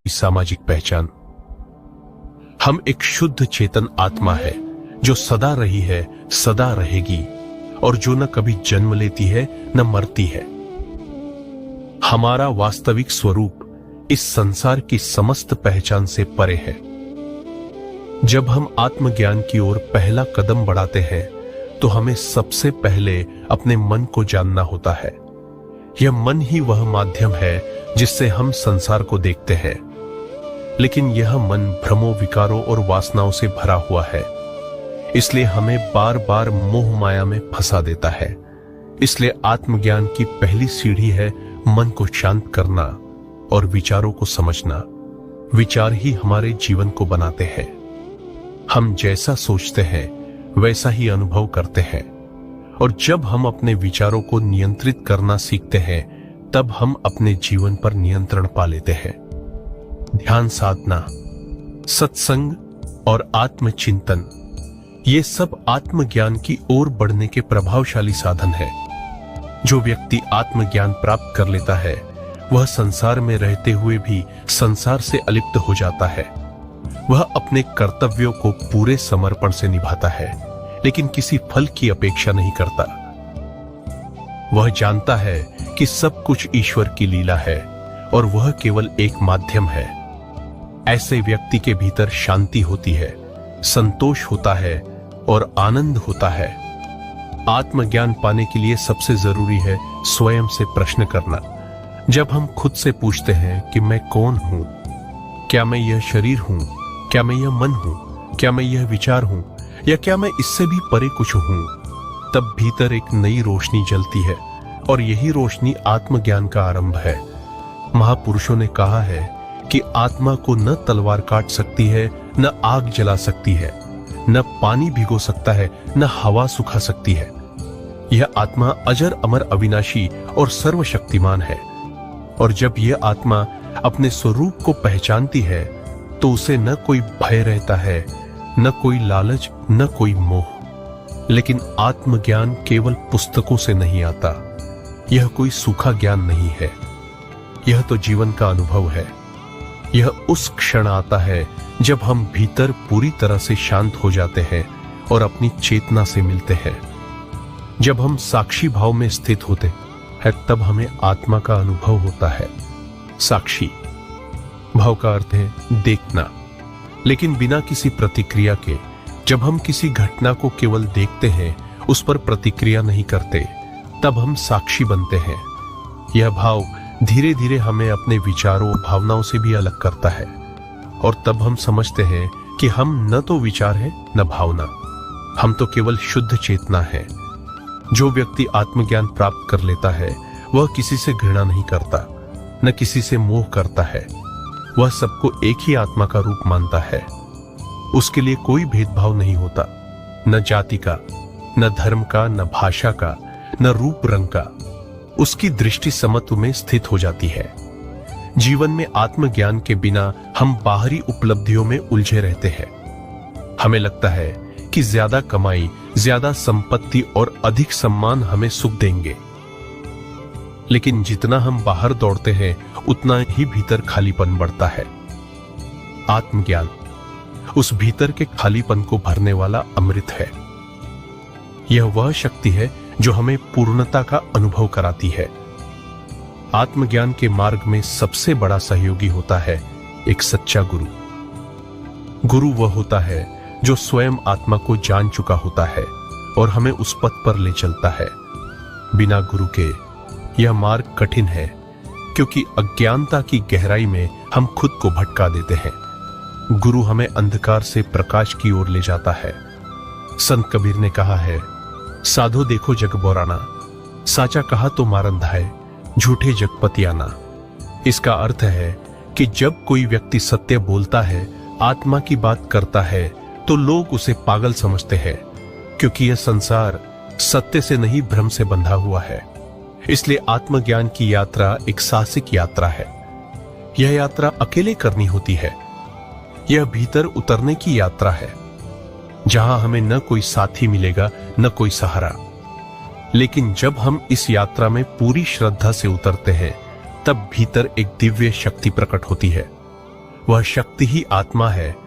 सामाजिक पहचान। हम एक शुद्ध चेतन आत्मा है जो सदा रही है, सदा रहेगी और जो न कभी जन्म लेती है न मरती है। हमारा वास्तविक स्वरूप इस संसार की समस्त पहचान से परे है। जब हम आत्मज्ञान की ओर पहला कदम बढ़ाते हैं तो हमें सबसे पहले अपने मन को जानना होता है। यह मन ही वह माध्यम है जिससे हम संसार को देखते हैं, लेकिन यह मन भ्रमों, विकारों और वासनाओं से भरा हुआ है। इसलिए हमें बार बार मोह माया में फंसा देता है। इसलिए आत्मज्ञान की पहली सीढ़ी है मन को शांत करना और विचारों को समझना। विचार ही हमारे जीवन को बनाते हैं। हम जैसा सोचते हैं वैसा ही अनुभव करते हैं, और जब हम अपने विचारों को नियंत्रित करना सीखते हैं तब हम अपने जीवन पर नियंत्रण पा लेते हैं। ध्यान साधना, सत्संग और आत्मचिंतन, ये सब आत्मज्ञान की ओर बढ़ने के प्रभावशाली साधन है। जो व्यक्ति आत्मज्ञान प्राप्त कर लेता है वह संसार में रहते हुए भी संसार से अलिप्त हो जाता है। वह अपने कर्तव्यों को पूरे समर्पण से निभाता है, लेकिन किसी फल की अपेक्षा नहीं करता। वह जानता है कि सब कुछ ईश्वर की लीला है और वह केवल एक माध्यम है। ऐसे व्यक्ति के भीतर शांति होती है, संतोष होता है और आनंद होता है। आत्मज्ञान पाने के लिए सबसे जरूरी है स्वयं से प्रश्न करना। जब हम खुद से पूछते हैं कि मैं कौन हूं, क्या मैं यह शरीर हूं, क्या मैं यह मन हूं, क्या मैं यह विचार हूं, या क्या मैं इससे भी परे कुछ हूं, तब भीतर एक नई रोशनी जलती है और यही रोशनी आत्मज्ञान का आरंभ है। महापुरुषों ने कहा है कि आत्मा को न तलवार काट सकती है, न आग जला सकती है, न पानी भिगो सकता है, न हवा सुखा सकती है। यह आत्मा अजर अमर अविनाशी और सर्वशक्तिमान है, और जब यह आत्मा अपने स्वरूप को पहचानती है तो उसे न कोई भय रहता है, न कोई लालच, न कोई मोह। लेकिन आत्मज्ञान केवल पुस्तकों से नहीं आता। यह कोई सूखा ज्ञान नहीं है, यह तो जीवन का अनुभव है। यह उस क्षण आता है जब हम भीतर पूरी तरह से शांत हो जाते हैं और अपनी चेतना से मिलते हैं। जब हम साक्षी भाव में स्थित होते हैं तब हमें आत्मा का अनुभव होता है। साक्षी भाव का अर्थ है देखना, लेकिन बिना किसी प्रतिक्रिया के। जब हम किसी घटना को केवल देखते हैं, उस पर प्रतिक्रिया नहीं करते, तब हम साक्षी बनते हैं। यह भाव धीरे धीरे हमें अपने विचारों, भावनाओं से भी अलग करता है, और तब हम समझते हैं कि हम न तो विचार है न भावना, हम तो केवल शुद्ध चेतना है। जो व्यक्ति आत्मज्ञान प्राप्त कर लेता है वह किसी से घृणा नहीं करता, न किसी से मोह करता है। वह सबको एक ही आत्मा का रूप मानता है। उसके लिए कोई भेदभाव नहीं होता, न जाति का, न धर्म का, न भाषा का, न रूप रंग का। उसकी दृष्टि समत्व में स्थित हो जाती है। जीवन में आत्मज्ञान के बिना हम बाहरी उपलब्धियों में उलझे रहते हैं। हमें लगता है कि ज्यादा कमाई, ज्यादा संपत्ति और अधिक सम्मान हमें सुख देंगे, लेकिन जितना हम बाहर दौड़ते हैं उतना ही भीतर खालीपन बढ़ता है। आत्मज्ञान उस भीतर के खालीपन को भरने वाला अमृत है। यह वह शक्ति है जो हमें पूर्णता का अनुभव कराती है। आत्मज्ञान के मार्ग में सबसे बड़ा सहयोगी होता है एक सच्चा गुरु। गुरु वह होता है जो स्वयं आत्मा को जान चुका होता है और हमें उस पथ पर ले चलता है। बिना गुरु के यह मार्ग कठिन है, क्योंकि अज्ञानता की गहराई में हम खुद को भटका देते हैं। गुरु हमें अंधकार से प्रकाश की ओर ले जाता है। संत कबीर ने कहा है, साधो देखो जग बोराना, साचा कहा तो मारंधाए, झूठे जगपति आना। इसका अर्थ है कि जब कोई व्यक्ति सत्य बोलता है, आत्मा की बात करता है, तो लोग उसे पागल समझते हैं, क्योंकि यह संसार सत्य से नहीं भ्रम से बंधा हुआ है। इसलिए आत्मज्ञान की यात्रा एक साहसिक यात्रा है। यह यात्रा अकेले करनी होती है। यह भीतर उतरने की यात्रा है, जहां हमें न कोई साथी मिलेगा न कोई सहारा। लेकिन जब हम इस यात्रा में पूरी श्रद्धा से उतरते हैं, तब भीतर एक दिव्य शक्ति प्रकट होती है। वह शक्ति ही आत्मा है